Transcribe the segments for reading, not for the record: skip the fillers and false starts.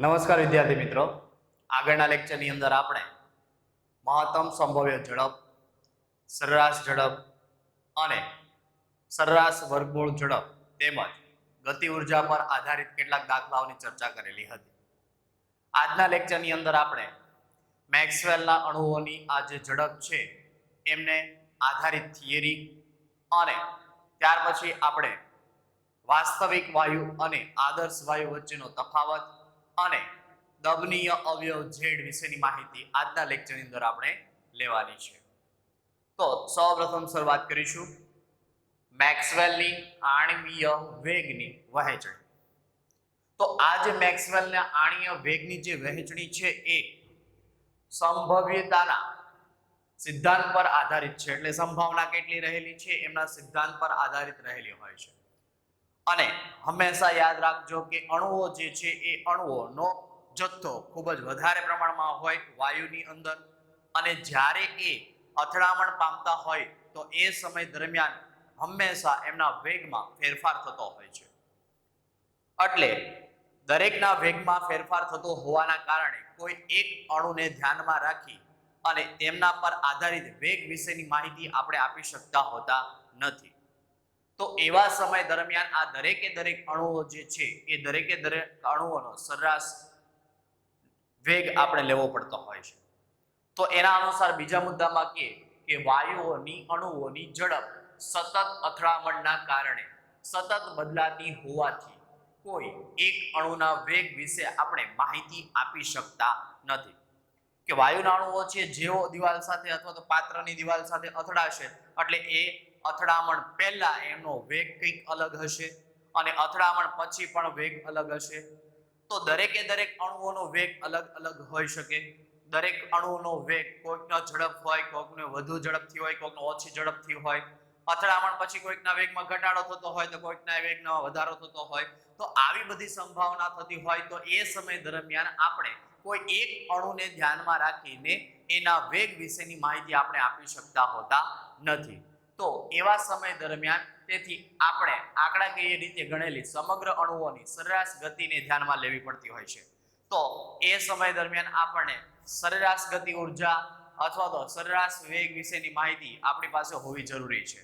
નમસ્કાર વિદ્યાર્થી મિત્રો, આગળના લેક્ચરની અંદર આપણે મહત્તમ સંભવ્ય ઝડપ, સરેરાશ ઝડપ અને સરેરાશ વર્ગમૂળ ઝડપ તેમજ ગતિ ઉર્જા પર આધારિત કેટલાક દાખલાઓની ચર્ચા કરેલી હતી. આજના લેક્ચરની અંદર આપણે મેક્સવેલના અણુઓની આ જે ઝડપ છે એમને આધારિત થિયરી અને ત્યાર પછી આપણે વાસ્તવિક વાયુ અને આદર્શ વાયુ વચ્ચેનો તફાવત અને દબનીય અવયવ ઝેડ વિશેની માહિતી આજના લેક્ચરની અંદર આપણે લેવાની છે. તો સૌપ્રથમ શરૂઆત કરીશું મેક્સવેલની આણ્વીય વેગની વહેંચણી. તો આ જે મેક્સવેલના આણ્વીય વેગની જે વહેંચણી છે એ સંભવ્યતાના સિદ્ધાંત પર આધારિત છે. એટલે સંભાવના કેટલી રહેલી છે એમના સિદ્ધાંત પર આધારિત રહેલી હોય છે. અને હંમેશા યાદ રાખજો કે અણુઓ જે છે એ અણુઓનો જથ્થો ખૂબ જ વધારે પ્રમાણમાં હોય વાયુની અંદર, અને જ્યારે એ અથડામણ પામતા હોય તો એ સમય દરમિયાન હંમેશા એમના વેગમાં ફેરફાર થતો હોય છે. એટલે દરેકના વેગમાં ફેરફાર થતો હોવાના કારણે કોઈ એક અણુને ધ્યાનમાં રાખી અને તેમના પર આધારિત વેગ વિશેની માહિતી આપણે આપી શકતા હોતા નથી. તો એવા સમય દરમિયાન આ દરેકે દરેક અણુઓ જે છે એ દરેકે દરેક અણુઓનો સરેરાશ વેગ આપણે લેવો પડતો હોય છે. તો એના અનુસાર બીજા મુદ્દામાં કે વાયુઓની અણુઓની ઝડપ સતત અથડામણના કારણે સતત બદલાતી હોવાથી કોઈ એક અણુના વેગ વિશે આપણે માહિતી આપી શકતા નથી. કે વાયુના અણુઓ છે જેવો દિવાલ સાથે અથવા તો પાત્રની દિવાલ સાથે અથડાશે એટલે એ અથડામણ પહેલા એનો વેગ કંઈક અલગ હશે અને અથડામણ પછી પણ વેગ અલગ હશે. તો દરેકે દરેક અણુઓનો વેગ અલગ અલગ હોઈ શકે. દરેક અણુનો વેગ કોઈકનો ઝડપ હોય, કોઈકનો વધુ ઝડપથી હોય, કોઈકનો ઓછી ઝડપથી હોય. અથડામણ પછી કોઈકના વેગમાં ઘટાડો થતો હોય તો કોઈકના વેગમાં વધારો થતો હોય. તો આવી બધી સંભાવના થતી હોય તો એ સમય દરમિયાન આપણે કોઈ એક અણુને ધ્યાનમાં રાખીને એના વેગ વિશેની માહિતી આપણે આપી શકતા હોતા નથી. તો એવા સમય દરમિયાન તેથી આપણે આંકડાકીય રીતે ગણેલી સમગ્ર અણુઓની સરેરાશ ગતિને ધ્યાનમાં લેવી પડતી હોય છે. તો એ સમય દરમિયાન આપણને સરેરાશ ગતિ ઉર્જા અથવા તો સરેરાશ વેગ વિશેની માહિતી આપણી પાસે હોવી જરૂરી છે.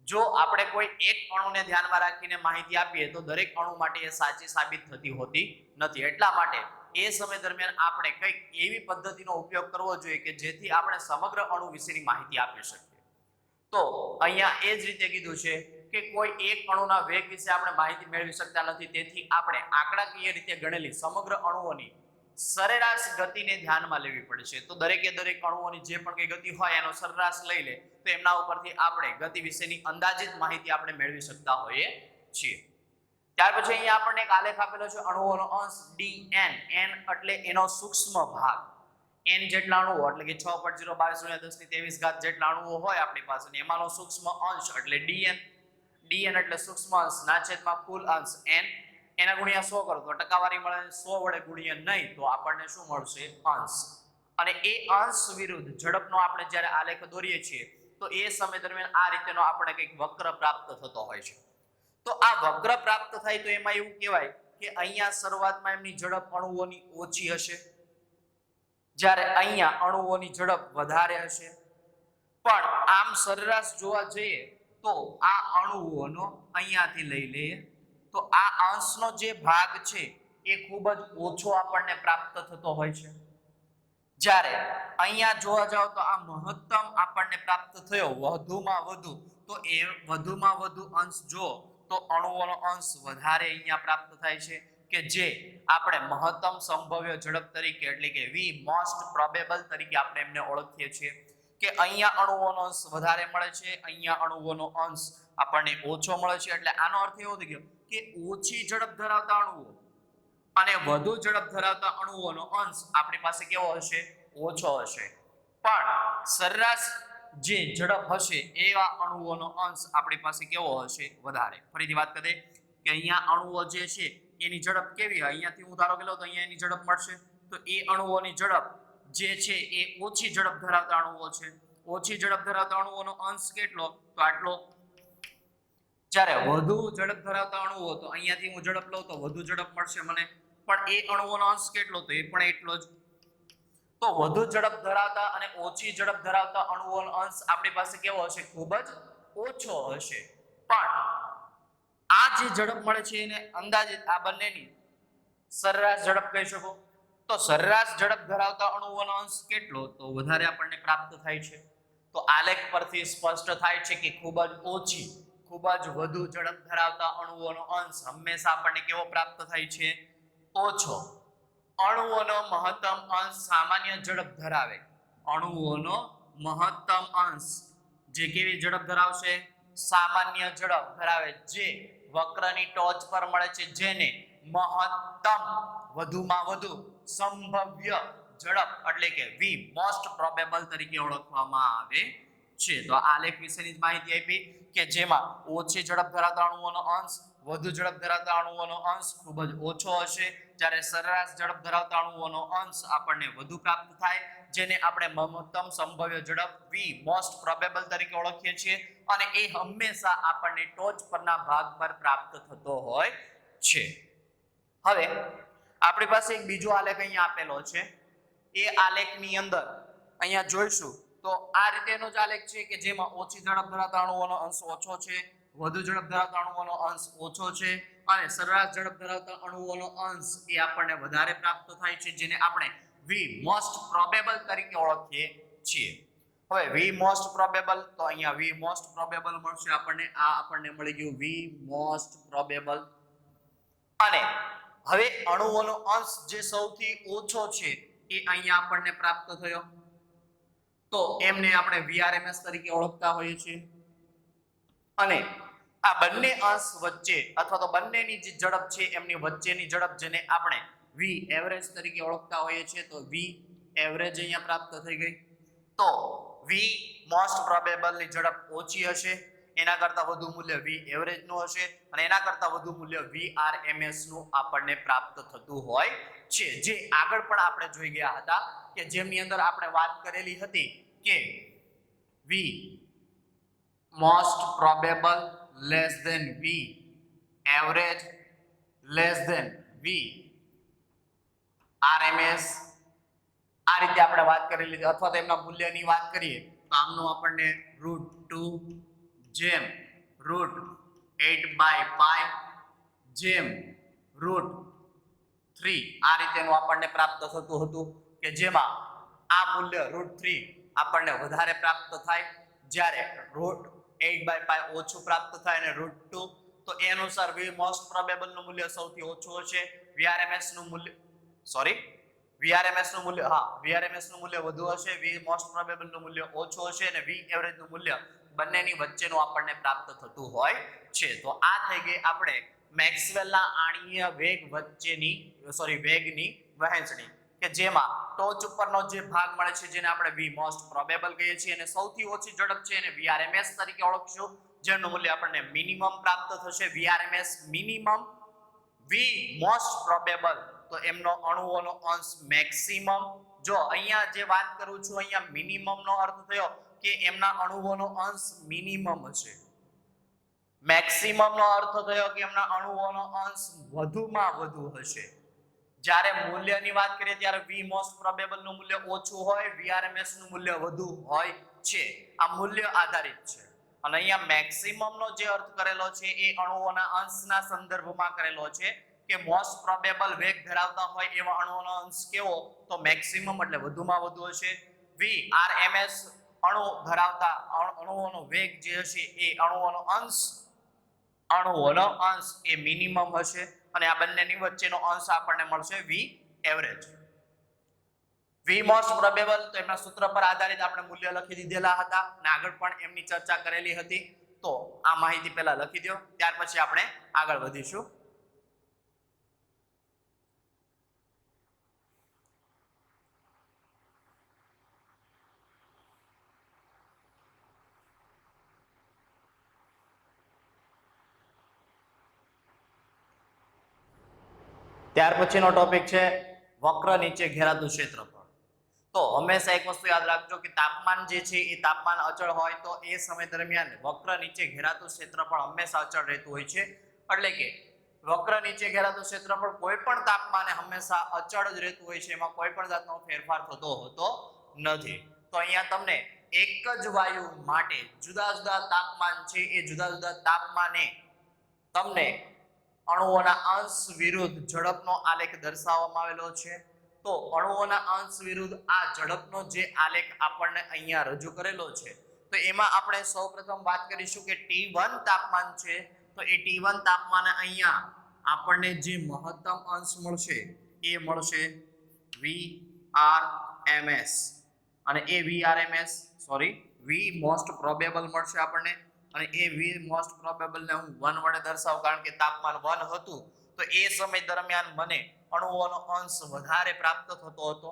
જો આપણે કોઈ એક અણુને ધ્યાનમાં રાખીને માહિતી આપીએ તો દરેક અણુ માટે એ સાચી સાબિત થતી હોતી નથી. એટલા માટે એ સમય દરમિયાન આપણે કંઈક એવી પદ્ધતિનો ઉપયોગ કરવો જોઈએ કે જેથી આપણે સમગ્ર અણુ વિશેની માહિતી આપી શકીએ. તો અહીંયા એ જ રીતે કીધું છે કે કોઈ એક અણુના વેગ વિશે આપણે માહિતી મેળવી શકતા નથી. તેથી આપણે આંકડાકીય રીતે ગણેલી સમગ્ર અણુઓની સરેરાશ ગતિને ધ્યાનમાં લેવી પડશે. તો દરેકે દરેક અણુઓની જે પણ કઈ ગતિ હોય એનો સરેરાશ લઈ લે તો એમના ઉપરથી આપણે ગતિ વિશેની અંદાજિત માહિતી આપણે મેળવી શકતા હોઈએ છીએ. ત્યાર પછી અહીંયા આપણને એક આલેખ આપેલો છે અણુઓનો અંશ dn. n એટલે એનો સૂક્ષ્મ ભાગ. n જેટલા અણુઓ એટલે કે 6.022 જેટલા અણુઓ હોય આપણી પાસે, એમાંનો સૂક્ષ્મ અંશ એટલે dn. dn એટલે સૂક્ષ્મ અંશ ના છેદમાં કુલ અંશ n. એના ગુણ્યા 100 કરો તો ટકાવારી મળે. 100 વડે ગુણ્યા નહીં તો આપણને શું મળશે? અંશ. અને એ અંશ વિરુદ્ધ ઝડપનો આપણે જ્યારે આલેખ દોરીએ છીએ તો એ સમય દરમિયાન આ રીતેનો આપણે કંઈક વક્ર પ્રાપ્ત થતો હોય છે. તો આ વક્ર પ્રાપ્ત થાય તો એમાં એવું કહેવાય કે અહીંયા શરૂઆતમાં એમની ઝડપ અણુઓની ઓછી હશે, જ્યારે અહીંયા અણુઓની ઝડપ વધારે હશે. પણ આમ સરેરાશ જોવા જઈએ તો આ અણુઓનો અહીંયાથી લઈ લઈએ તો આ અંશનો જે ભાગ છે એ ખૂબ જ ઓછો આપણને પ્રાપ્ત થતો હોય છે. જ્યારે અહીંયા જોવા જાવ તો આ મહત્તમ આપણને પ્રાપ્ત થયો વધુમાં વધુ, તો એ વધુમાં વધુ અંશ જો તો અણુઓનો અંશ વધારે અહીંયા પ્રાપ્ત થાય છે કે જે આપણે મહત્તમ સંભવ્ય ઝડપ તરીકે એટલે કે વી મોસ્ટ પ્રોબેબલ તરીકે આપણે એમને ઓળખીએ છીએ. કે અહીંયા અણુઓનો અંશ વધારે મળે છે, અહીંયા અણુઓનો અંશ આપણને ઓછો મળે છે. એટલે આનો અર્થ એવો થઈ ગયો કે ઓછી ઝડપ ધરાવતા અણુઓ અને વધુ ઝડપ ધરાવતા અણુઓનો અંશ આપણી પાસે કેવો હશે? ઓછો હશે. પણ સરેરાશ જે ઝડપ હશે એવા અણુઓનો અંશ આપણી પાસે કેવો હશે? વધારે. ફરીથી વાત કરીએ કે અહીંયા અણુઓ જે છે એની ઝડપ કેવી હોય? અહીંયાથી હું ધારો કે લઉં તો અહીંયા એની ઝડપ મળશે. તો એ અણુઓની ઝડપ જે છે એ ઓછી ઝડપ ધરાવતા અણુઓ છે. ઓછી ઝડપ ધરાવતા અણુઓનો અંશ કેટલો? તો આટલો. જ્યારે વધુ ઝડપ ધરાવતા અણુઓ તો અહીંયાથી હું ઝડપ લઉં તો વધુ ઝડપ મળશે મને. પણ એ અણુઓનો અંશ કેટલો તો એ પણ એટલો જ. તો વધુ ઝડપ ધરાવતા અને ઓછી ઝડપ ધરાવતા અણુઓનો અંશ આપણી પાસે કેવો હશે? ખૂબ જ ઓછો હશે. પણ આ જે ઝડપ મળે છે એને અંદાજિત આ બંનેની સરેરાશ ઝડપ કહી શકો. તો સરેરાશ ઝડપ ધરાવતા અણુઓનો અંશ કેટલો તો વધારે આપણને પ્રાપ્ત થાય છે. તો આલેખ પરથી સ્પષ્ટ થાય છે કે ખૂબ જ ઓછી, ખૂબ જ વધુ ઝડપ ધરાવતા અણુઓનો અંશ હંમેશા આપણને કેવો પ્રાપ્ત થાય છે? ઓછો. અણુઓનો મહત્તમ અંશ સામાન્ય ઝડપ ધરાવે. અણુઓનો મહત્તમ અંશ જે કેવી ઝડપ ધરાવશે? સામાન્ય ઝડપ ધરાવે, જે વક્રની ટોચ પર મળે છે, જેને મહત્તમ વધુમાં વધુ સંભવ્ય ઝડપ એટલે કે વી મોસ્ટ પ્રોબેબલ તરીકે ઓળખવામાં આવે છે. તો આ આલેખ વિશેની માહિતી આપી કે જેમાં ઓછી ઝડપ ધરાવતા અણુઓનો અંશ વધુ ઝડપ ધરાવતા અણુઓનો અંશ ખૂબ જ ઓછો હશે, જ્યારે સરેરાશ ઝડપ ધરાવતા અણુઓનો અંશ આપણને વધુ પ્રાપ્ત થાય, જેને આપણે મહત્તમ સંભવ્ય ઝડપ વી મોસ્ટ પ્રોબેબલ તરીકે ઓળખીએ છીએ, અને એ હંમેશા આપણને ટોચ પરના ભાગ પર પ્રાપ્ત થતો હોય છે. હવે આપણી પાસે એક બીજો આલેખ અહીંયા આપેલો છે. એ આલેખની અંદર અહીંયા જોઈશું તો આ રીતેનો જ આલેખ છે કે જેમાં ઓછી ઝડપ ધરાવતા અણુઓનો અંશ ઓછો છે, વધુ ઝડપ ધરાવતા અણુઓનો અંશ ઓછો છે, અને સરેરાશ ઝડપ ધરાવતા અણુઓનો અંશ એ આપણને વધારે પ્રાપ્ત થાય છે, જેને આપણે વી મોસ્ટ પ્રોબેબલ તરીકે ઓળખીએ છીએ. હવે વી મોસ્ટ પ્રોબેબલ, તો અહીંયા વી મોસ્ટ પ્રોબેબલ મળશે આપણને. આ આપણને મળી ગયું વી મોસ્ટ પ્રોબેબલ. અને હવે અણુઓનો અંશ જે સૌથી ઓછો છે એ અહીંયા આપણને પ્રાપ્ત થયો, તો એમને આપણે VRMS તરીકે ઓળખતા હોઈએ છીએ. અને આ બંને અંશ વચ્ચે અથવા તો બંનેની જે ઝડપ છે એમની વચ્ચેની ઝડપ, જેને આપણે વી એવરેજ તરીકે ઓળખતા હોઈએ છીએ, તો વી એવરેજ અહીંયા પ્રાપ્ત થઈ ગઈ. તો વી મોસ્ટ પ્રોબેબલ ની ઝડપ ઓછી હશે, એના કરતા વધુ મૂલ્ય વી એવરેજ નું હશે, અને એના કરતા વધુ મૂલ્ય VRMS નું આપણને પ્રાપ્ત થતું હોય છે. જે આગળ પણ આપણે જોઈ ગયા હતા કે જેમની અંદર આપણે વાત કરેલી હતી કે V most probable less than V average less than V RMS, આ રીતે આપણે વાત કરેલી હતી. અથવા તો એમના મૂલ્યની વાત કરીએ તો આમનું આપણને √2 જેમ √8/π જેમ √3 આ રીતેનું આપણને પ્રાપ્ત થતું હતું, કે જેમાં આ મૂલ્ય √3 આપણને વધારે પ્રાપ્ત થાય, જ્યારે √8/π ઓછું પ્રાપ્ત થાય, અને √2 તો એ અનુસાર વી મોસ્ટ પ્રોબેબલ નું મૂલ્ય સૌથી ઓછું હશે, VRMS નું મૂલ્ય VRMS નું મૂલ્ય વધુ હશે, વી મોસ્ટ પ્રોબેબલ નું મૂલ્ય ઓછું હશે, અને વી એવરેજ નું મૂલ્ય બંનેની વચ્ચેનું આપણને પ્રાપ્ત થતું હોય છે. તો આ થઈ ગઈ આપણે મેક્સવેલના આણીય વેગ વચ્ચેની વેગની વહેંચણી, કે જેમાં ટોચ ઉપરનો જે ભાગ મળે છે જેને આપણે વી મોસ્ટ પ્રોબેબલ કહીએ છીએ, અને સૌથી ઓછી ઝડપ છે એને VRMS તરીકે ઓળખશું, જેનું મૂલ્ય આપણને મિનિમમ પ્રાપ્ત થશે. VRMS મિનિમમ, વી મોસ્ટ પ્રોબેબલ તો એમનો અણુઓનો અંશ મેક્સિમમ. જો અહીંયા જે વાત કરું છું અહીંયા મિનિમમ નો અર્થ થયો કે એમના અણુઓનો અંશ મિનિમમ હશે, મેક્સિમમ નો અર્થ થયો કે એમના અણુઓનો અંશ વધુમાં વધુ હશે. જ્યારે મૂલ્યની વાત કરીએ ત્યારે વી મોસ્ટ પ્રોબેબલ નું મૂલ્ય ઓછું હોય, VRMS નું મૂલ્ય વધુ હોય છે. આ મૂલ્ય આધારિત છે. અને અહીંયા મેક્સિમમ નો જે અર્થ કરેલો છે એ અણુઓના અંશના સંદર્ભમાં કરેલો છે, કે મોસ્ટ પ્રોબેબલ વેગ ધરાવતા હોય એવા અણુઓનો અંશ કેવો તો મેક્સિમમ એટલે વધુમાં વધુ હશે. VRMS અણુ ધરાવતા અણુઓનો વેગ જે હશે એ અણુઓનો અંશ એ મિનિમમ હશે, અને આ બંનેની વચ્ચેનો અંશ આપણને મળશે વી એવરેજ. વી મોસ્ટ પ્રોબેબલ તો એમના સૂત્ર પર આધારિત આપણે મૂલ્ય લખી દીધેલા હતા, અને આગળ પણ એમની ચર્ચા કરેલી હતી. તો આ માહિતી પહેલા લખી દો, ત્યાર પછી આપણે આગળ વધીશું. ત્યાર પછીનો ટોપિક છે વક્ર નીચે ઘેરાતું ક્ષેત્રફળ. તો હંમેશા એક વસ્તુ યાદ રાખજો કે તાપમાન જે છે એ તાપમાન અચળ હોય તો એ સમય દરમિયાન વક્ર નીચે ઘેરાતું ક્ષેત્રફળ હંમેશા અચળ રહેતું હોય છે. એટલે કે વક્ર નીચે ઘેરાતું ક્ષેત્રફળ કોઈ પણ તાપમાને હંમેશા અચળ જ રહેતું હોય છે, એમાં કોઈ પણ જાતનો ફેરફાર થતો હોતો નથી. તો અહીંયા તમને એક જ વાયુ માટે જુદા જુદા તાપમાન છે, એ જુદા જુદા તાપમાને તમને અણુઓના અંશ વિરુદ્ધ ઝડપનો આલેખ દર્શાવવામાં આવેલો છે. તો અણુઓના અંશ વિરુદ્ધ આ ઝડપનો જે આલેખ આપણને અહીંયા રજૂ કરેલો છે, તો એમાં આપણે સૌપ્રથમ વાત કરીશું કે T1 તાપમાન છે. તો એ T1 તાપમાને અહીંયા આપણને જે મહત્તમ અંશ મળશે એ મળશે VRMS, અને એ VRMS V મોસ્ટ પ્રોબેબલ મળશે આપણને, અને એ V મોસ્ટ પ્રોબેબલ ને હું 1 વડે દર્શાવું, કારણ કે તાપમાન 1 હતું તો એ સમય દરમિયાન મને અણુઓનો અંશ વધારે પ્રાપ્ત થતો હતો.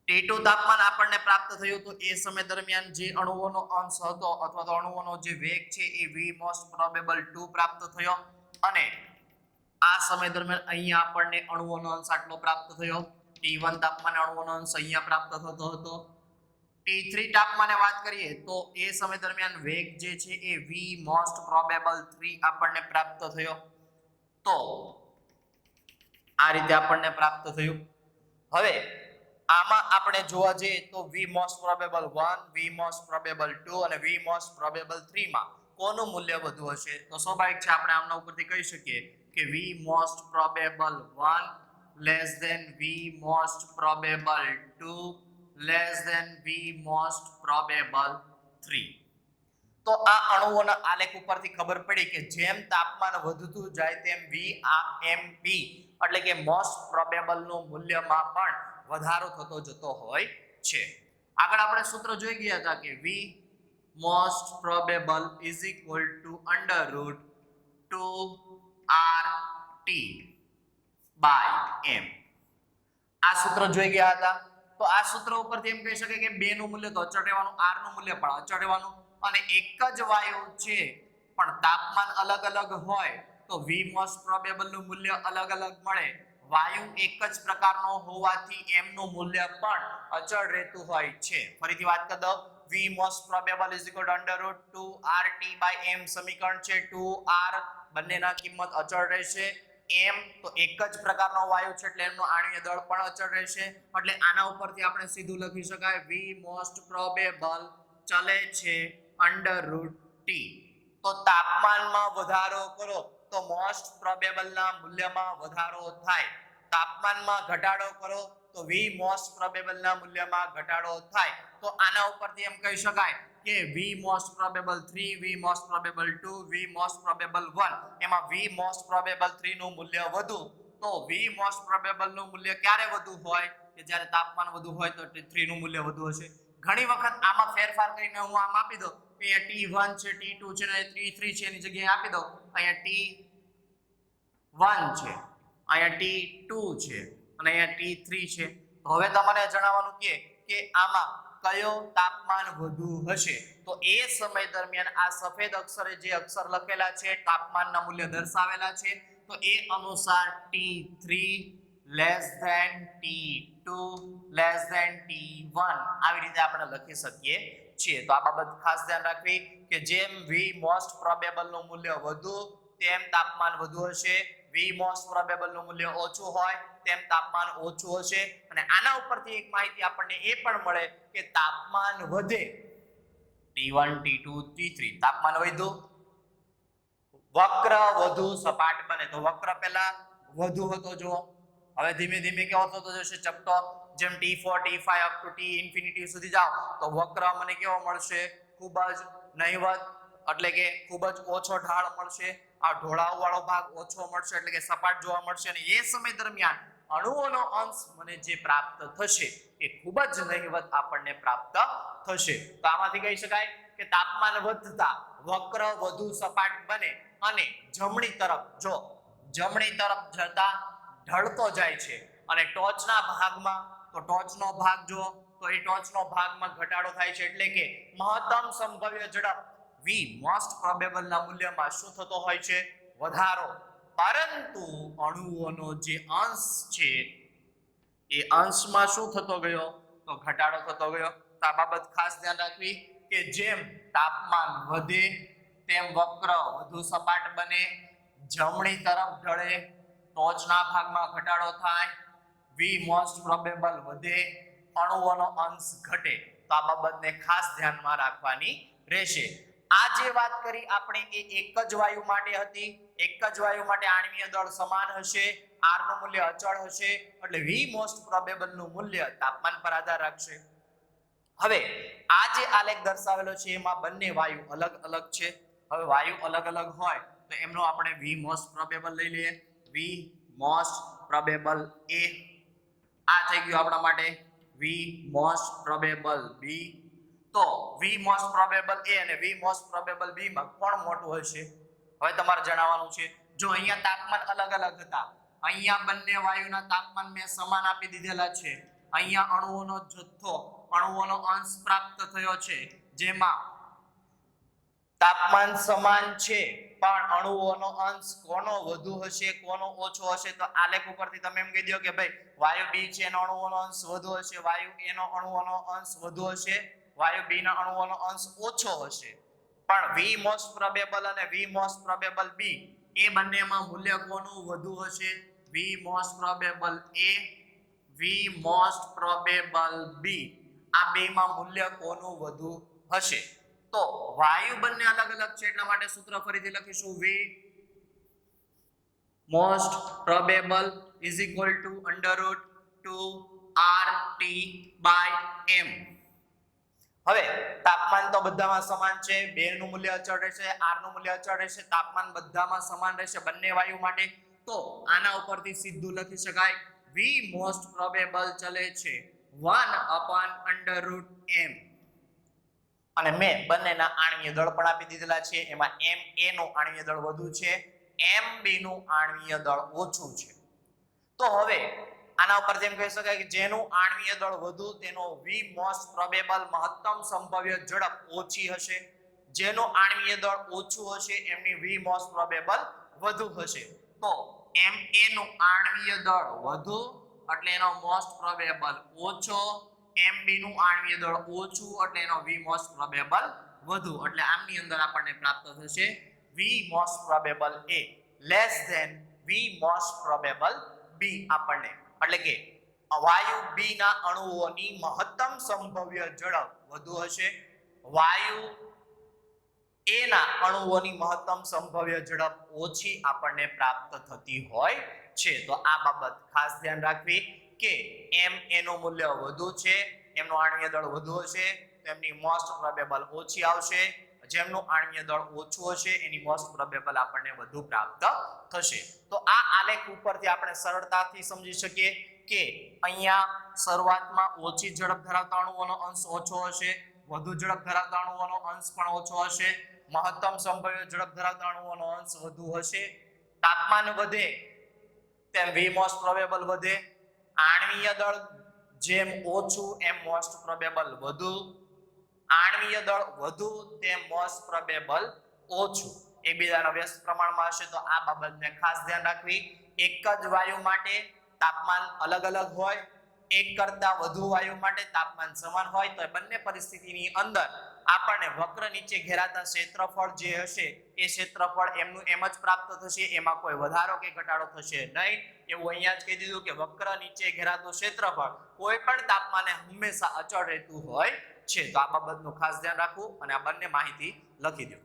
T2 તાપમાન આપણને પ્રાપ્ત થયું તો એ સમય દરમિયાન જે અણુઓનો અંશ હતો અથવા તો અણુઓનો જે વેગ છે એ V મોસ્ટ પ્રોબેબલ 2 પ્રાપ્ત થયો, અને આ સમય દરમિયાન અહીંયા આપણને અણુઓનો અંશ આટલો પ્રાપ્ત થયો. T1 તાપમાને અણુઓનો અંશ અહીંયા પ્રાપ્ત થતો હતો. T3 તાપમાને વાત કરીએ તો એ સમય દરમિયાન વેગ જે છે એ V મોસ્ટ પ્રોબેબલ 3 આપણને પ્રાપ્ત થયો. તો આ રીતે આપણને પ્રાપ્ત થયું. હવે આમાં આપણે જોવા જઈએ તો V most probable 1, V most probable 2 અને V મોસ્ટ પ્રોબેબલ 3 માં કોનું મૂલ્ય વધુ હશે? તો સ્વાભાવિક છે આપણે આમના ઉપરથી કહી શકીએ કે V most probable 1 less than V most probable 2 less than V most probable 3. તો આ અણુઓના આલેખ ઉપરથી ખબર પડી કે જેમ તાપમાન વધતું જાય તેમ VRMP એટલે કે મોસ્ટ પ્રોબેબલ નું મૂલ્યમાં પણ વધારો થતો જતો હોય છે. આગળ આપણે સૂત્ર જોઈ ગયા હતા કે V most probable is equal to under root 2RT by M. આ સૂત્ર જોઈ ગયા હતા. તો આ સૂત્ર ઉપરથી એમ કહી શકાય કે 2 નું મૂલ્ય તો અચળ રહેવાનું, R નું મૂલ્ય પણ અચળ રહેવાનું, અને એક જ વાયુ છે પણ તાપમાન અલગ અલગ હોય તો V મોસ્ટ પ્રોબેબલ નું મૂલ્ય અલગ અલગ મળે. વાયુ એક જ પ્રકારનો હોવાથી M નું મૂલ્ય પણ અચળ રહેતું હોય છે. ફરીથી વાત કરી દઉં, V most probable is equal to under root 2RT by M સમીકરણ છે. 2R બંનેના કિંમત અચળ રહેશે. M તો એક જ પ્રકારનો વાયુ છે એટલે એમનો આણ્વીય દળ પણ અચળ રહેશે. એટલે આના ઉપરથી આપણે સીધું લખી શકાય V મોસ્ટ પ્રોબેબલ ચલે છે અંડર રૂટ T. તો તાપમાનમાં વધારો કરો તો મોસ્ટ પ્રોબેબલ ના મૂલ્યમાં વધારો થાય, તાપમાનમાં ઘટાડો કરો તો V મોસ્ટ પ્રોબેબલ ના મૂલ્યમાં ઘટાડો થાય. તો આના ઉપરથી એમ કહી શકાય કે V most probable 3, V most probable 2, V most probable 1, એમાં V મોસ્ટ પ્રોબેબલ 3 નું મૂલ્ય વધુ. તો V મોસ્ટ પ્રોબેબલ નું મૂલ્ય ક્યારે વધુ હોય? કે જ્યારે તાપમાન વધુ હોય તો 3 નું મૂલ્ય વધુ હશે. ઘણી વખત આમાં ફેરફાર કરીને હું આમ આપી દઉં, અહીંયા T1 છે, T2 છે ને T3 છે, એની જગ્યાએ આપી દઉં અહીંયા T1 છે, અહીંયા T2 છે અને અહીંયા T3 છે. તો હવે તમને જણાવવાનું કે આમાં કયો તાપમાન વધુ હશે? તો એ સમય દરમિયાન આ સફેદ અક્ષરે જે અક્ષર લખેલા છે તાપમાનના મૂલ્ય દર્શાવેલા છે, તો એ અનુસાર T3 less than T2 less than T1 આવી રીતે આપણે લખી શકીએ છીએ. તો આ બાબત ખાસ ધ્યાન રાખવી કે જેમ V મોસ્ટ પ્રોબેબલ નું મૂલ્ય વધુ તેમ તાપમાન વધુ હશે, V મોસ્ટ પ્રોબેબલ નું મૂલ્ય ઓછું હોય તેમ તાપમાન ઓછું હશે. અને આના ઉપરથી એક માહિતી આપણને એ પણ મળે કે તાપમાન વધે T1 T2 T3 તાપમાન વધ્યું, વક્ર વધુ સપાટ બને. તો વક્ર પહેલા વધુ હતો, જો હવે ધીમે ધીમે કેવો થતો જશે ચપટો. જેમ T4 T5 up to T infinity સુધી જાવ તો વક્ર મને કેવો મળશે? ખૂબ જ નહિવત, એટલે કે ખૂબ જ ઓછો ઢાળ મળશે. આ ઢોળાવ વાળો ભાગ ઓછો મળશે એટલે કે સપાટ જોવા મળશે. અને એ સમય દરમિયાન અણુઓનો અંશ મને જે પ્રાપ્ત થશે એ ખૂબ જ નહિવત આપણને પ્રાપ્ત થશે. તો આમાંથી કહી શકાય કે તાપમાન વધતા વક્ર વધુ સપાટ બને અને જમણી તરફ જતા ઢળતો જાય છે. અને ટોચના ભાગમાં તો ટોચનો ભાગ જો તો એ ટોચનો ભાગમાં ઘટાડો થાય છે, એટલે કે મહત્તમ સંભવ્ય ઝડપ V મોસ્ટ પ્રોબેબલ ના મૂલ્યમાં શું થતો હોય છે? વધારો. પરંતુ અણુઓનો જે અંશ છે એ અંશમાં શું થતો ગયો? તો ઘટાડો થતો ગયો. તો આ બાબત ખાસ ધ્યાન રાખવી કે જેમ તાપમાન વધે તેમ વક્ર વધુ સપાટ બને, જમણી તરફ ઢળે, ટોચના ભાગમાં ઘટાડો થાય, વી મોસ્ટ પ્રોબેબલ વધે, અણુઓનો અંશ ઘટે. તો આ બાબતને ખાસ ધ્યાનમાં રાખવાની રહેશે. આ જે વાત કરી આપણે એ એક જ વાયુ માટે હતી. એક જ વાયુ માટે આણ્વીય દળ સમાન હશે, r નું મૂલ્ય અચળ હશે, એટલે વી મોસ્ટ પ્રોબેબલ નું મૂલ્ય તાપમાન પર આધાર રાખશે. હવે આ જે આલેખ દર્શાવેલો છે એમાં બંને વાયુ અલગ અલગ છે. હવે વાયુ અલગ અલગ હોય તો એમનો આપણે વી મોસ્ટ પ્રોબેબલ લઈ લઈએ. વી મોસ્ટ પ્રોબેબલ એ, આ થઈ ગયું આપણા માટે વી મોસ્ટ પ્રોબેબલ બી. તો વી મોસ્ટ પ્રોબેબલ એ અને વી મોસ્ટ પ્રોબેબલ બી માં કોણ મોટું હશે? હવે તમારે જણાવવાનું છે. જો અહીંયા તાપમાન અલગ અલગ હતા, અહીંયા બંને વાયુના તાપમાન મેં સમાન આપી દીધેલા છે. અહીંયા અણુઓનો જથ્થો, અણુઓનો અંશ પ્રાપ્ત થયો છે, જેમાં તાપમાન સમાન છે પણ અણુઓનો અંશ કોનો વધુ હશે કોનો ઓછો હશે? તો આલેખ ઉપરથી તમે એમ કહી દો કે ભાઈ વાયુ બી છે એનો અણુઓનો અંશ વધુ હશે, વાયુ એ નો અણુઓનો અંશ વધુ હશે, વાયુ બી ના અણુઓનો અંશ ઓછો હશે. પણ વી મોસ્ટ પ્રોબેબલ અને વી મોસ્ટ પ્રોબેબલ બી એ બંનેમાં મૂલ્ય કોનું વધુ હશે? વી મોસ્ટ પ્રોબેબલ એ, વી મોસ્ટ પ્રોબેબલ બી, આ બેમાં મૂલ્ય કોનું વધુ હશે? તો વાયુ બંને અલગ અલગ છે એટલા માટે સૂત્ર ફરીથી લખીશું. V most probable is equal to √2RT/m. હવે તાપમાન તો બધામાં સમાન છે, બે નું મૂલ્ય અચળ રહેશે, r નું મૂલ્ય અચળ રહેશે, તાપમાન બધામાં સમાન રહેશે બંને વાયુ માટે. તો આના ઉપરથી સીધું લખી શકાય વી મોસ્ટ પ્રોબેબલ ચલે છે 1/√m. અને મેં બંનેના આણ્વીય દળ પણ આપી દીધેલા છે. એમાં Ma નું આણ્વીય દળ વધુ છે, Mb નું આણ્વીય દળ ઓછું છે. તો હવે આના ઉપરથી એમ કહી શકાય કે જેનું આણ્વીય દળ વધુ તેનો વી મોસ્ટ પ્રોબેબલ મહત્તમ સંભવ્ય ઝડપ ઓછી હશે, જેનું આણ્વીય દળ ઓછું હશે એમની વી મોસ્ટ પ્રોબેબલ વધુ હશે. તો Ma નું આણ્વીય દળ વધુ એટલે એનો મોસ્ટ પ્રોબેબલ ઓછો, Mb નું આણ્વીય દળ ઓછું એટલે એનો વી મોસ્ટ પ્રોબેબલ વધુ. એટલે આમની અંદર આપણને પ્રાપ્ત થશે V most probable A less than V most probable B. આપણને એટલે કે વાયુ બી ના અણુઓની મહત્તમ સંભવ્ય ઝડપ વધુ હશે, વાયુ એ ના અણુઓની મહત્તમ સંભવ્ય ઝડપ ઓછી આપણને પ્રાપ્ત થતી હોય છે. તો આ બાબત ખાસ ધ્યાન રાખવી કે Ma નું મૂલ્ય વધુ છે, એમનું આણ્વીય દળ વધુ હશે તો એમની મોસ્ટ પ્રોબેબલ ઓછી આવશે, જેમનું આણ્વીય દળ ઓછું હશે એની મોસ્ટ પ્રોબેબલ આપણને વધુ પ્રાપ્ત થશે. તો આ આલેખ ઉપરથી આપણે સરળતાથી સમજી શકીએ કે અહીંયા શરૂઆતમાં ઓછી ઝડપ ધરાવતા અણુઓનો અંશ ઓછો હશે, વધુ ઝડપ ધરાવતા અણુઓનો અંશ પણ ઓછો હશે, મહત્તમ સંભવ્ય ઝડપ ધરાવતા અણુઓનો અંશ વધુ હશે. તાપમાન વધે તેમ વી મોસ્ટ પ્રોબેબલ વધે, આણ્વીય દળ જેમ ઓછું એમ મોસ્ટ પ્રોબેબલ વધુ, આણ્વીય દળ વધુ તેમ મોસ્ટ પ્રોબેબલ ઓછું. એકબીજાના વ્યસ્ત પ્રમાણમાં હશે તો આ બાબતને ખાસ ધ્યાન રાખવી. એક જ વાયુ માટે તાપમાન અલગ અલગ હોય, એક કરતા વધુ વાયુ માટે તાપમાન સમાન હોય તો બંને પરિસ્થિતિની અંદર આપણને વક્ર નીચે ઘેરાતા ક્ષેત્રફળ જે હશે એ ક્ષેત્રફળ એમનું એમ જ પ્રાપ્ત થશે, એમાં કોઈ વધારો કે ઘટાડો થશે નહીં. એવું અહીંયા જ કહી દીધું કે વક્ર નીચે ઘેરાતું ક્ષેત્રફળ કોઈ પણ તાપમાને હંમેશા અચળ રહેતું હોય છે. તો આ બાબતનું ખાસ ધ્યાન રાખવું અને આ બંને માહિતી લખી દો.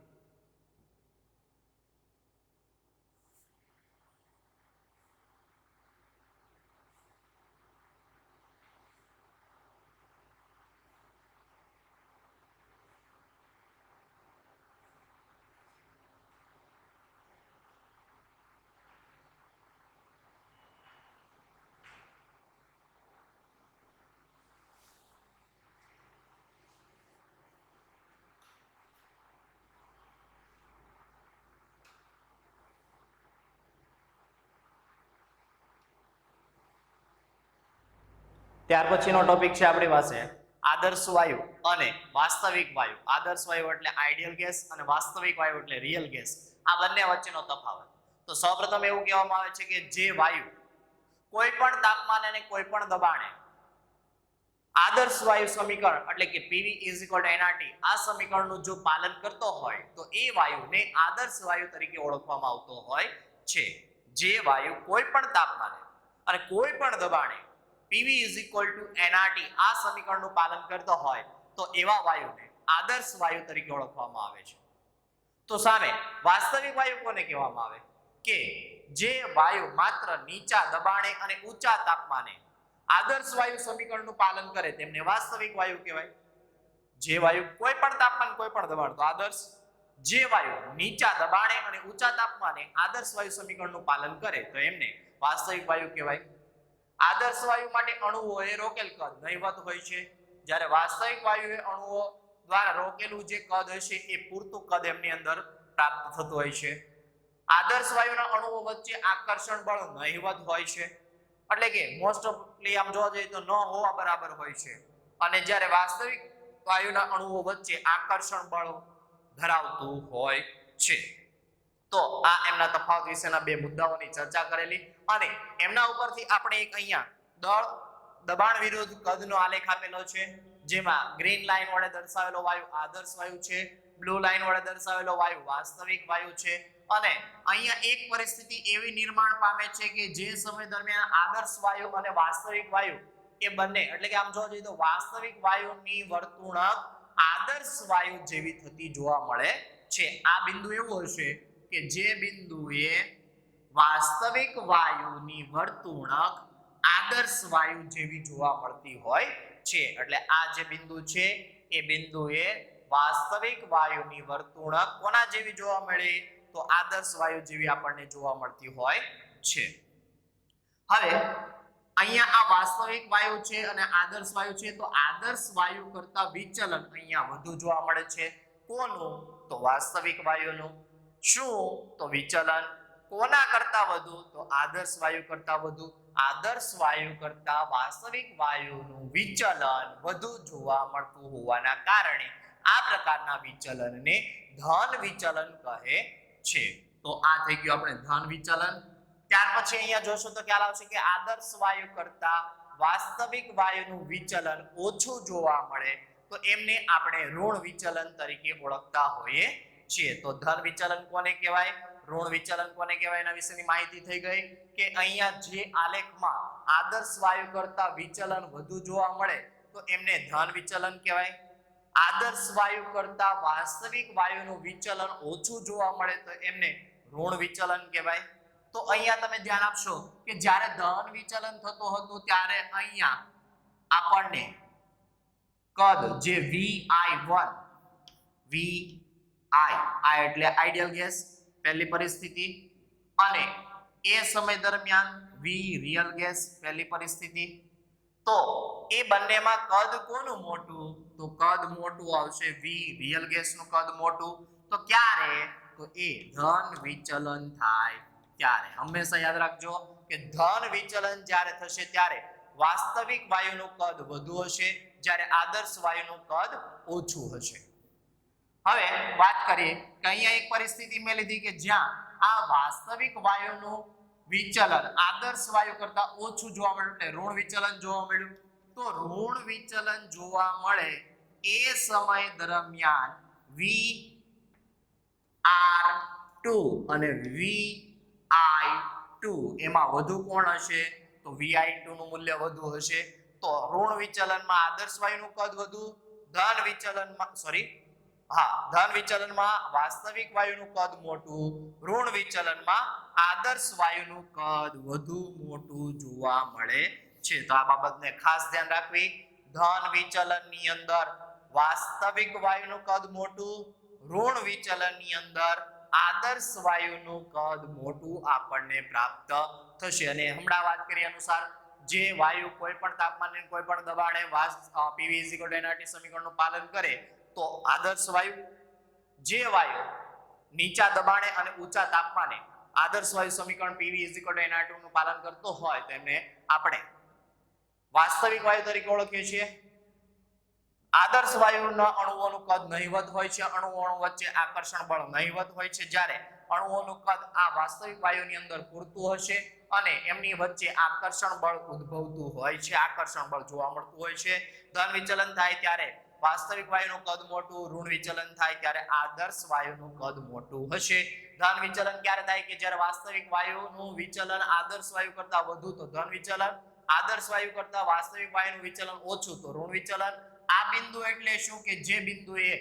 ત્યાર પછીનો ટોપિક છે આપણી પાસે આદર્શ વાયુ અને વાસ્તવિક વાયુ. આદર્શ વાયુ એટલે આઈડિયલ ગેસ અને વાસ્તવિક વાયુ એટલે રિયલ ગેસ. આ બંને વચ્ચેનો તફાવત. તો સૌપ્રથમ એવું કહેવામાં આવે છે કે જે વાયુ કોઈ પણ તાપમાને અને કોઈ પણ દબાણે આદર્શ વાયુ સમીકરણ એટલે કે PV = nRT આ સમીકરણનું જો પાલન કરતો હોય તો એ વાયુને આદર્શ વાયુ તરીકે ઓળખવામાં આવતો હોય છે. જે વાયુ કોઈ પણ તાપમાને અને કોઈ પણ દબાણે PV = nRT આ સમીકરણનું પાલન કરતો હોય તો એવા વાયુને આદર્શ વાયુ તરીકે ઓળખવામાં આવે છે. તો સામે વાસ્તવિક વાયુ કોને કહેવામાં આવે? કે જે વાયુ માત્ર નીચા દબાણે અને ઊંચા તાપમાને આદર્શ વાયુ સમીકરણનું પાલન કરે તેમને વાસ્તવિક વાયુ કહેવાય. જે વાયુ કોઈ પણ તાપમાન કોઈ પણ દબાણ તો આદર્શ, જે વાયુ નીચા દબાણે અને ઊંચા તાપમાને આદર્શ વાયુ સમીકરણનું પાલન કરે તો એમને વાસ્તવિક વાયુ કહેવાય. આદર્શ વાયુ માટે અણુઓ એ રોકેલ કદ નહિવત હોય છે, જ્યારે વાસ્તવિક વાયુ એ અણુઓ દ્વારા રોકેલું જે કદ હશે એ પૂરતું કદ એમની અંદર પ્રાપ્ત થતું હોય છે. આદર્શ વાયુના અણુઓ વચ્ચે આકર્ષણ બળ નહિવત હોય છે, એટલે કે મોસ્ટ ઓફલી આમ જોવા જઈએ તો ન હોવા બરાબર હોય છે, અને જ્યારે વાસ્તવિક વાયુના અણુઓ વચ્ચે આકર્ષણ બળ ધરાવતું હોય છે. તો આ એમના તફાવત વિશેના બે મુદ્દાઓની ચર્ચા કરેલી, અને એમના ઉપરથી આપણે એક અહીંયા દળ દબાણ વિરુદ્ધ કદનો આલેખ આપેલો છે, જેમાં ગ્રીન લાઈન વડે દર્શાવેલો વાયુ આદર્શ વાયુ છે, બ્લુ લાઈન વડે દર્શાવેલો વાયુ વાસ્તવિક વાયુ છે. અને અહીંયા એક પરિસ્થિતિ એવી નિર્માણ પામે છે કે જે સમય દરમિયાન આદર્શ વાયુ અને વાસ્તવિક વાયુ એ બંને, એટલે કે આમ જોવા જઈએ તો વાસ્તવિક વાયુની વર્તુણક આદર્શ વાયુ જેવી થતી જોવા મળે છે. આ બિંદુ એવું હશે કે જે બિંદુએ વાસ્તવિક વાયુની વર્તુણક આદર્શ વાયુ જેવી જોવા મળતી હોય છે. એટલે આ જે બિંદુ છે એ બિંદુએ વાસ્તવિક વાયુની વર્તુણક કોના જેવી જોવા મળે? તો આદર્શ વાયુ જેવી આપણને જોવા મળતી હોય છે. હવે અહીંયા આ વાસ્તવિક વાયુ છે અને આદર્શ વાયુ છે, તો આદર્શ વાયુ કરતા વિચલન અહીંયા વધુ જોવા મળે છે. કોનું? તો વાસ્તવિક વાયુનું. શું? તો વિચલન. કોના કરતા વધુ? તો આદર્શ વાયુ કરતા વધુ. આદર્શ વાયુ કરતા વાસ્તવિક વાયુનું વિચલન વધુ જોવા મળતું હોવાના કારણે આ પ્રકારના વિચલનને ધન વિચલન કહે છે. તો આ થઈ ગયું આપણે ધન વિચલન. ત્યાર પછી અહીંયા જોશો તો ખ્યાલ આવશે કે આદર્શ વાયુ કરતા વાસ્તવિક વાયુનું વિચલન ઓછું જોવા મળે તો એમને આપણે ઋણ વિચલન તરીકે ઓળખતા હોઈએ છીએ. તો ધન વિચલન કોને કહેવાય, ઋણ વિચલન કોને કહેવાય એના વિશેની માહિતી થઈ ગઈ કે અહીંયા જે આલેખમાં આદર્શ વાયુ કરતા વિચલન વધુ જોવા મળે તો એમને ધન વિચલન કહેવાય. આદર્શ વાયુ કરતા વાસ્તવિક વાયુનું વિચલન ઓછું જોવા મળે તો એમને ઋણ વિચલન કહેવાય. તો અહીંયા તમે ધ્યાન આપશો કે જ્યારે ધન વિચલન થતું હતું ત્યારે અહીંયા આપણને કદ જે Vi1 Vi આ એટલે આઈડિયલ ગેસ પહેલી પરિસ્થિતિ, અને એ સમય દરમિયાન V રિયલ ગેસ પહેલી પરિસ્થિતિ. તો એ બંનેમાં કદ કોનું મોટું? તો કદ મોટું આવશે V રિયલ ગેસનું કદ મોટું. તો ક્યારે? તો એ ધન વિચલન થાય ત્યારે. હંમેશા યાદ રાખજો કે ધન વિચલન જ્યારે થશે ત્યારે વાસ્તવિક વાયુનું કદ વધુ હશે, જ્યારે આદર્શ વાયુનું કદ ઓછું હશે. હવે વાત કરીએ કે અહીંયા એક પરિસ્થિતિ મેં લીધી કે જ્યાં આ વાસ્તવિક વાયુનું વિચલન આદર્શ વાયુ કરતા ઓછું જોવા મળ્યું, એટલે ઋણ વિચલન જોવા મળ્યું. તો ઋણ વિચલન જોવા મળે એ સમય દરમિયાન VR2 અને VI2 એમાં વધુ કોણ હશે? તો VI2 નું મૂલ્ય વધુ હશે. તો ઋણ વિચલનમાં આદર્શ વાયુનું કદ વધુ, ધન વિચલનમાં ધન વિચલનમાં વાસ્તવિક વાયુનું કદ મોટું, ઋણ વિચલનમાં આદર્શ વાયુનું કદ વધુ મોટું જોવા મળે છે. તો આ બાબતને ખાસ ધ્યાન રાખવી. ધન વિચલનની અંદર વાસ્તવિક વાયુનું કદ મોટું, ઋણ વિચલનની અંદર આદર્શ વાયુનું કદ મોટું આપણને પ્રાપ્ત થશે. અને હમણાં વાત કરી અનુસાર જે વાયુ કોઈ પણ તાપમાને કોઈ પણ દબાણે PV = nRT સમીકરણનું પાલન કરે તો આદર્શ વાયુ, જે વાયુ નીચા દબાણે અને ઊંચા તાપમાને આદર્શ વાયુ સમીકરણ PV = nRT નું પાલન કરતો હોય તો એમને આપણે વાસ્તવિક વાયુ તરીકે ઓળખીએ છીએ. આદર્શ વાયુના અણુઓનું કદ નહિવત હોય છે, અણુ વચ્ચે આકર્ષણ બળ નહિવત હોય છે, જ્યારે અણુઓનું કદ આ વાસ્તવિક વાયુની અંદર પૂરતું હશે અને એમની વચ્ચે આકર્ષણ બળ ઉદ્ભવતું હોય છે, આકર્ષણ બળ જોવા મળતું હોય છે. ધન વિચલન થાય ત્યારે વાસ્તવિક વાયુનું કદ મોટું, ઋણ વિચલન થાય ત્યારે આદર્શ વાયુનું કદ મોટું હશે. ધન વિચલન ક્યારે થાય કે જ્યારે વાસ્તવિક વાયુનું વિચલન આદર્શ વાયુ કરતા વધુ તો ધન વિચલન, આદર્શ વાયુ કરતા વાસ્તવિક વાયુનું વિચલન ઓછું તો ઋણ વિચલન. આ બિંદુ એટલે શું કે જે બિંદુએ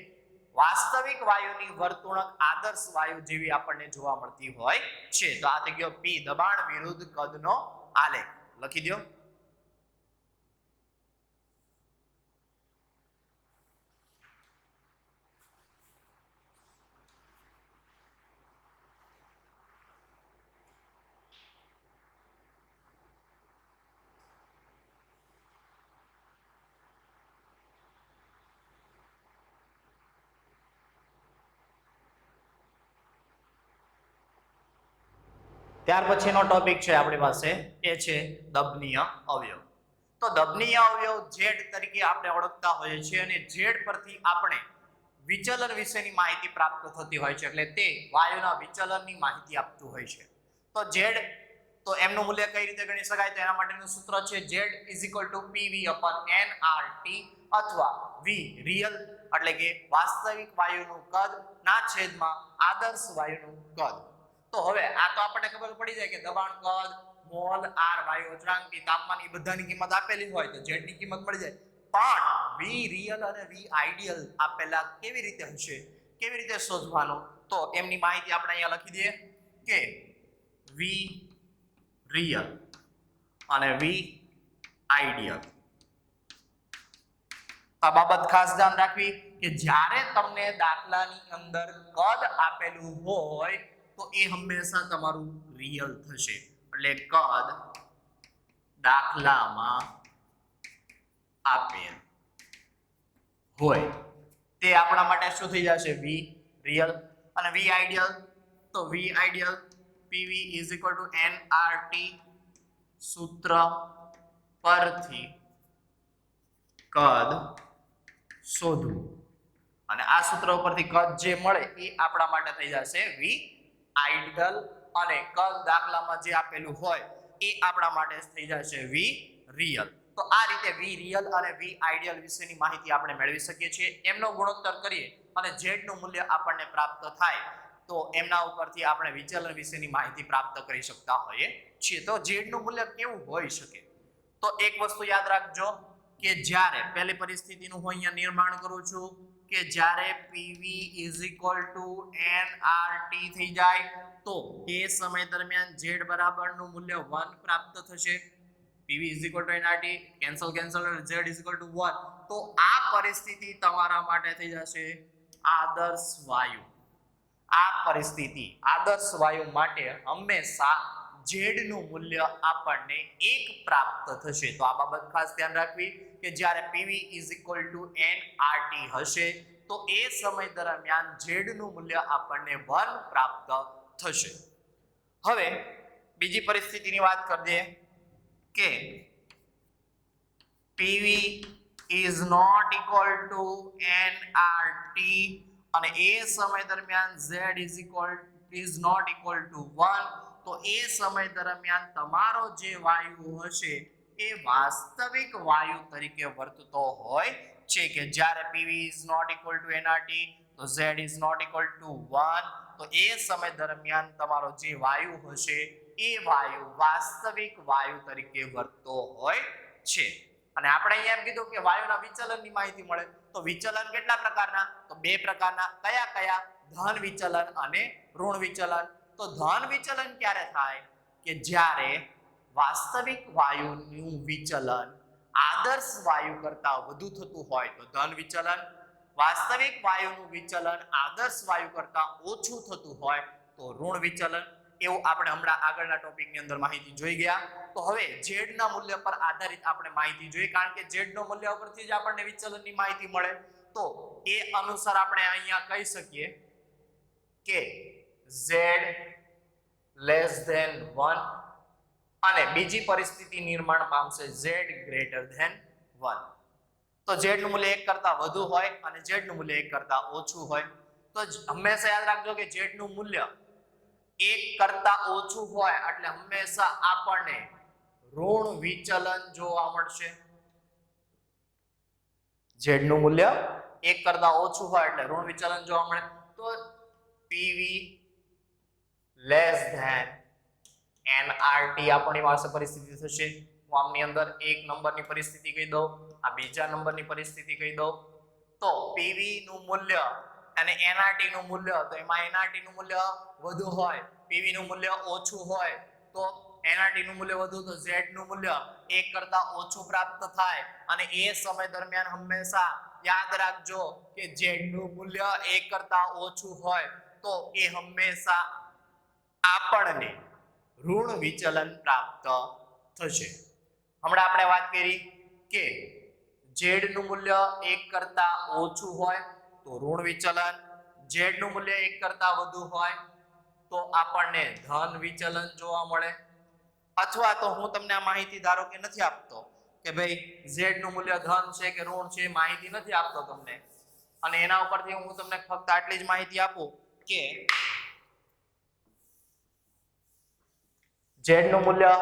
વાસ્તવિક વાયુની વર્તુણક આદર્શ વાયુ જેવી આપણને જોવા મળતી હોય છે. તો આ થઈ ગયો P દબાણ વિરુદ્ધ કદનો આલેખ. લખી દો. ત્યાર પછીનો ટોપિક છે આપણી પાસે એ છે દબનીય અવયવ. તો દબનીય અવયવ Z તરીકે આપણે ઓળખતા હોઈએ છીએ અને Z પરથી આપણે વિચલન વિશેની માહિતી પ્રાપ્ત થતી હોય છે, એટલે તે વાયુના વિચલનની માહિતી આપતું હોય છે. તો Z તો એમનું મૂલ્ય કઈ રીતે ગણી શકાય? તો એના માટેનું સૂત્ર છે Z PV/nRT અથવા V રિયલ એટલે કે વાસ્તવિક વાયુનું કદ ના છેદમાં આદર્શ વાયુનું કદ. તો હવે આ તો આપણને ખબર પડી જાય કે દબાણ, કદ, મોલ, r, વાયુ અચળાંક, તાપમાન એ બધાની કિંમત આપેલી હોય તો Z ની કિંમત મળી જાય. પણ V રિયલ અને V આઈડિયલ આપેલા કેવી રીતે હશે, કેવી રીતે શોધવાનું? તો એમની માહિતી આપણે અહીંયા લખી દઈએ કે V રિયલ અને V આઈડિયલ. આ બાબત ખાસ ધ્યાન રાખવી કે જ્યારે તમને દાખલાની અંદર કદ આપેલું હોય તો એ હંમેશા તમારું રિયલ થશે. એટલે કદ દાખલામાં આપેલ હોય તે આપણા માટે શું થઈ જશે? V real. અને V આઈડિયલ, તો V આઈડિયલ PV = nRT સૂત્ર પરથી કદ શોધવું. અને આ સૂત્ર ઉપરથી કદ જે મળે એ આપણા માટે થઈ જશે V આઈડિયલ અને કદ દાખલામાં જે આપેલું હોય એ આપણા માટે થઈ જશે V રિયલ. તો આ રીતે V રિયલ અને V આઈડિયલ વિશેની માહિતી આપણે મેળવી શકીએ છીએ. એમનો ગુણોત્તર કરીએ અને Z નું મૂલ્ય આપણને પ્રાપ્ત થાય તો એમના ઉપરથી આપણે વિચલન વિશેની માહિતી પ્રાપ્ત કરી શકતા હોઈએ છીએ. તો Z નું મૂલ્ય કેવું હોઈ શકે? તો એક વસ્તુ યાદ રાખજો કે જ્યારે પહેલી પરિસ્થિતિનું હું અહીંયા નિર્માણ કરું છું કે જ્યારે PV = nRT થઈ જાય તો એ સમય દરમિયાન Z બરાબરનું મૂલ્ય 1 પ્રાપ્ત થશે. PV = nRT cancel Z = 1. તો આ પરિસ્થિતિ તમારા માટે થઈ જશે આદર્શ વાયુ. આ પરિસ્થિતિ આદર્શ વાયુ માટે હંમેશા Z નું મૂલ્ય આપણને 1 પ્રાપ્ત થશે. તો આ બાબત ખાસ ધ્યાન રાખવી કે જ્યારે PV = nRT હશે તો એ સમય દરમિયાન Z નું મૂલ્ય આપણને 1 પ્રાપ્ત થશે. હવે બીજી પરિસ્થિતિની વાત કરીએ કે PV ≠ nRT અને એ સમય દરમિયાન Z ≠ 1. તો એ સમય દરમિયાન તમારો જે વાયુ હશે એ વાસ્તવિક વાયુ તરીકે વર્તતો હોય છે કે જ્યારે PV ≠ nRT તો Z ≠ 1. તો એ સમય દરમિયાન તમારો જે વાયુ હશે એ વાયુ વાસ્તવિક વાયુ તરીકે વર્તતો હોય છે. અને આપણે અહીંયા એમ કીધું કે વાયુના વિચલનની માહિતી મળે. તો વિચલન કેટલા પ્રકારના? તો 2 પ્રકારના. કયા? ધન વિચલન અને ઋણ વિચલન. તો ધન વિચલન ક્યારે થાય? કે જ્યારે વાસ્તવિક વાયુનું વિચલન આદર્શ વાયુ કરતા વધુ થતું હોય તો ધન વિચલન. વાસ્તવિક વાયુનું વિચલન આદર્શ વાયુ કરતા ઓછું થતું હોય તો ઋણ વિચલન. એવું આપણે હમણાં આગળના ટોપિકની અંદર માહિતી જોઈ ગયા. તો હવે Z ના મૂલ્ય પર આધારિત આપણે માહિતી જોઈએ, કારણ કે Z નો મૂલ્ય ઉપરથી જ આપણને વિચલનની માહિતી મળે. તો એ અનુસાર આપણે અહીંયા કહી શકીએ કે Z <1 અને બીજી પરિસ્થિતિ નિર્માણ પામશે Z <1. તો Z નું મૂલ્ય 1 કરતા વધુ હોય અને Z નું મૂલ્ય 1 કરતા ઓછું હોય. તો હંમેશા યાદ રાખજો કે Z નું મૂલ્ય 1 કરતા ઓછું હોય એટલે હંમેશા આપણને ઋણ વિચલન જોવા મળશે. Z નું મૂલ્ય 1 કરતા ઓછું હોય એટલે ઋણ વિચલન જોવા મળે. તો PV લેસ ધેન એનઆરટી આપણી પાસે પરિસ્થિતિ થશે. હું આમની અંદર 1 નંબરની પરિસ્થિતિ કહી દઉં, આ બીજા નંબરની પરિસ્થિતિ કહી દઉં. તો પીવી નું મૂલ્ય અને એનઆરટી નું મૂલ્ય, તો એમાં એનઆરટી નું મૂલ્ય વધુ હોય, પીવી નું મૂલ્ય ઓછું હોય તો એનઆરટી નું મૂલ્ય વધુ, તો ઝેડ નું મૂલ્ય 1 કરતા ઓછું પ્રાપ્ત થાય. અને એ સમય દરમિયાન હંમેશા યાદ રાખજો કે ઝેડ નું મૂલ્ય 1 કરતા ઓછું હોય તો એ હંમેશા આપણને ઋણ વિચલન પ્રાપ્ત થશે. હમણાં આપણે વાત કરી કે ઝેડ નું મૂલ્ય 1 કરતા ઓછું હોય તો ઋણ વિચલન, ઝેડ નું મૂલ્ય 1 કરતા વધુ હોય તો આપણને ધન વિચલન જોવા મળે. અથવા તો હું તમને આ માહિતી ધારો કે નથી આપતો કે ભાઈ ઝેડ નું મૂલ્ય ધન છે કે ઋણ છે, માહિતી નથી આપતો તમને, અને એના ઉપરથી હું તમને ફક્ત આટલી જ માહિતી આપું કે ઝેડ નું મૂલ્ય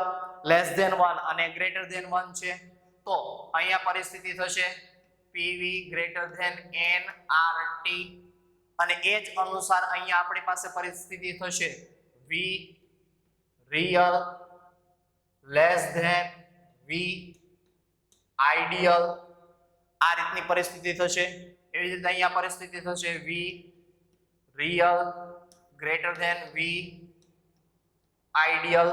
લેસ ધેન 1 અને ગ્રેટર ધેન 1 છે તો અહીંયા પરિસ્થિતિ થશે પીવી ગ્રેટર ધેન એનઆરટી, અને એ જ અનુસાર અહીંયા આપણી પાસે પરિસ્થિતિ થશે V real less than V ideal. આ રીતની પરિસ્થિતિ થશે. એવી રીતે અહીંયા પરિસ્થિતિ થશે V real greater than V ideal.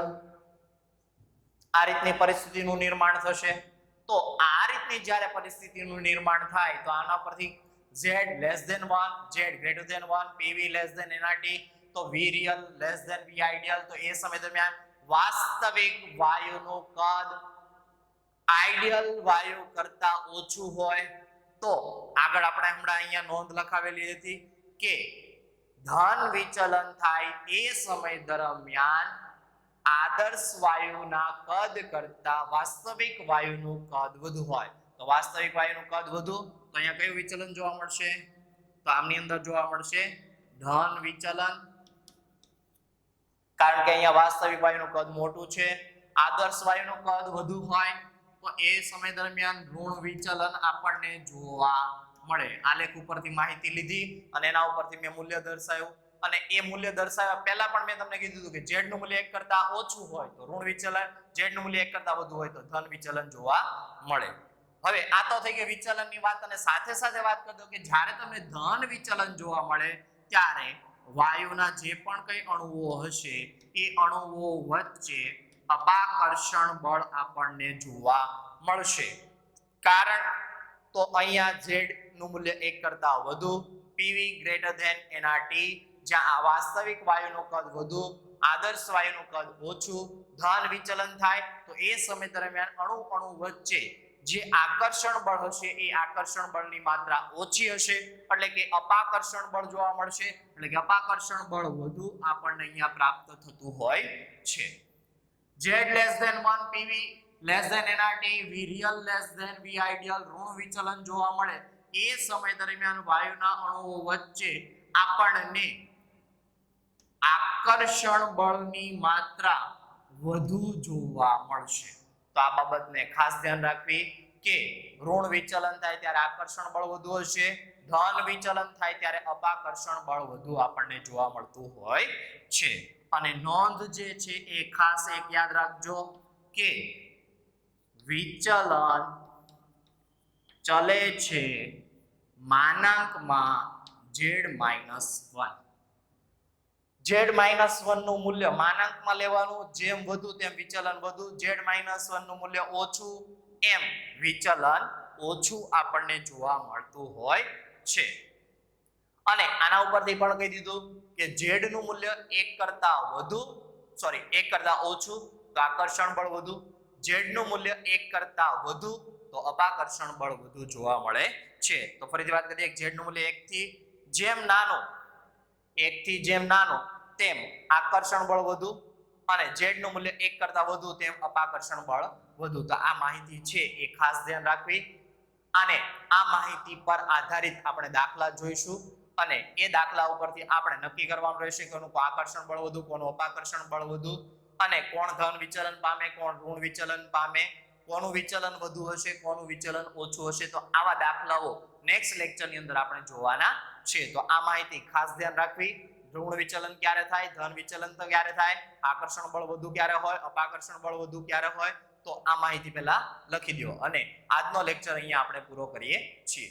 આ રીતની પરિસ્થિતિનું નિર્માણ થશે. તો આ રીતની જ્યારે પરિસ્થિતિનું નિર્માણ થાય તો આના પરથી z less than 1, z greater than 1, pv less than nrt, તો v real less than v ideal. તો એ સમય દરમિયાન વાસ્તવિક વાયુનું કદ આઈડિયલ વાયુ કરતા ઓછું હોય તો આગળ આપણે હમણાં અહીંયા નોંધ લખાવેલી હતી કે ધન વિચલન થાય એ સમય દરમિયાન આદર્શ વાયુના કદ કરતા વાસ્તવિક વાયુનું કદ વધુ હોય. તો વાસ્તવિક વાયુનું કદ વધુ તો અહીંયા કયું વિચલન જોવા મળશે? તો આમની અંદર જોવા મળશે ધન વિચલન, કારણ કે અહીંયા વાસ્તવિક વાયુનું કદ મોટું છે, આદર્શ વાયુનું કદ વધુ હોય તો એ સમય દરમિયાન ઋણ વિચલન આપણને જોવા મળે. આલેખ ઉપરથી માહિતી લીધી અને એના ઉપરથી મેં મૂલ્ય દર્શાવ્યું, અને એ મૂલ્ય દર્શાવ્યા પહેલા પણ મેં તમને કીધું કે z નું મૂલ્ય 1 કરતા ઓછું હોય તો ઋણ વિચલન, z નું મૂલ્ય 1 કરતા વધુ હોય તો ધન વિચલન જોવા મળે. હવે આ તો થઈ ગઈ વિચલનની વાત, અને સાથે સાથે વાત કરી દો કે જ્યારે તમને ધન વિચલન જોવા મળે ત્યારે વાયુના જે પણ કઈ અણુઓ હશે એ અણુઓ વચ્ચે અપાકર્ષણ બળ આપણને જોવા મળશે. કારણ તો અહીંયા z નું મૂલ્ય 1 કરતા વધુ, pv ગ્રેટર ધેન nrt, જ્યાં વાસ્તવિક વાયુનું કદ વધુ, આદર્શ વાયુનું કદ ઓછું, ધન વિચલન થાય તો એ સમય દરમિયાન અણુ વચ્ચે જે આકર્ષણ બળ હશે એ આકર્ષણ બળની માત્રા ઓછી હશે, એટલે કે અપાકર્ષણ બળ જોવા મળશે. એટલે કે અપાકર્ષણ બળ વધુ આપણને અહીંયા પ્રાપ્ત થતું હોય છે. z less than 1, pv less than nrt, v real less than v ideal, ઋણ વિચલન જોવા મળે એ સમય દરમિયાન વાયુના અણુઓ વચ્ચે આપણને આકર્ષણ બળની માત્રા વધુ જોવા મળશે. તો આ બાબતને ખાસ ધ્યાન રાખવી કે ઋણ વિચલન થાય ત્યારે આકર્ષણ બળ વધુ હશે, ધન વિચલન થાય ત્યારે અપાકર્ષણ બળ વધુ આપણને જોવા મળતું હોય છે. અને નોંધ જે છે એ ખાસ એક યાદ રાખજો કે વિચલન ચલે છે માનાંકમાં z-1. z-1 નું મૂલ્ય માનાંકમાં લેવાનું, જેમ વધુ તેમ વિચલન વધુ, z-1 નું મૂલ્ય ઓછું એમ વિચલન ઓછું આપણને જોવા મળતું હોય છે. અને આના ઉપરથી પણ કહી દીધું કે z નું મૂલ્ય 1 કરતા ઓછું તો આકર્ષણ બળ વધુ, z નું મૂલ્ય 1 કરતા વધુ તો અપાકર્ષણ બળ વધુ જોવા મળે છે. તો ફરીથી વાત કરીએ, z નું મૂલ્ય 1 થી જેમ નાનો તેમ આકર્ષણ બળ વધુ, અને z નું મૂલ્ય 1 કરતા વધુ તેમ અપાકર્ષણ બળ વધુ. તો આ માહિતી છે એ ખાસ ધ્યાન રાખવી, અને આ માહિતી પર આધારિત આપણે દાખલા જોઈશું, અને એ દાખલા ઉપરથી આપણે નક્કી કરવાનું રહેશે કે કોનું આકર્ષણ બળ વધુ, કોનું અપાકર્ષણ બળ વધુ, અને કોણ ધન વિચલન પામે, કોણ ઋણ વિચલન પામે, કોનું વિચલન વધુ હશે, કોનું વિચલન ઓછું હશે. તો આવા દાખલાઓ નેક્સ્ટ લેક્ચરની અંદર આપણે જોવાના છે. તો આ માહિતી ખાસ ધ્યાન રાખવી. ઋણ વિચલન ક્યારે થાય, ધન વિચલન તો ક્યારે થાય, આકર્ષણ બળ વધુ ક્યારે હોય, અપાકર્ષણ બળ વધુ ક્યારે હોય, તો આ માહિતી પહેલા લખી દો અને આજનો લેક્ચર અહીંયા આપણે પૂરો કરીએ છીએ.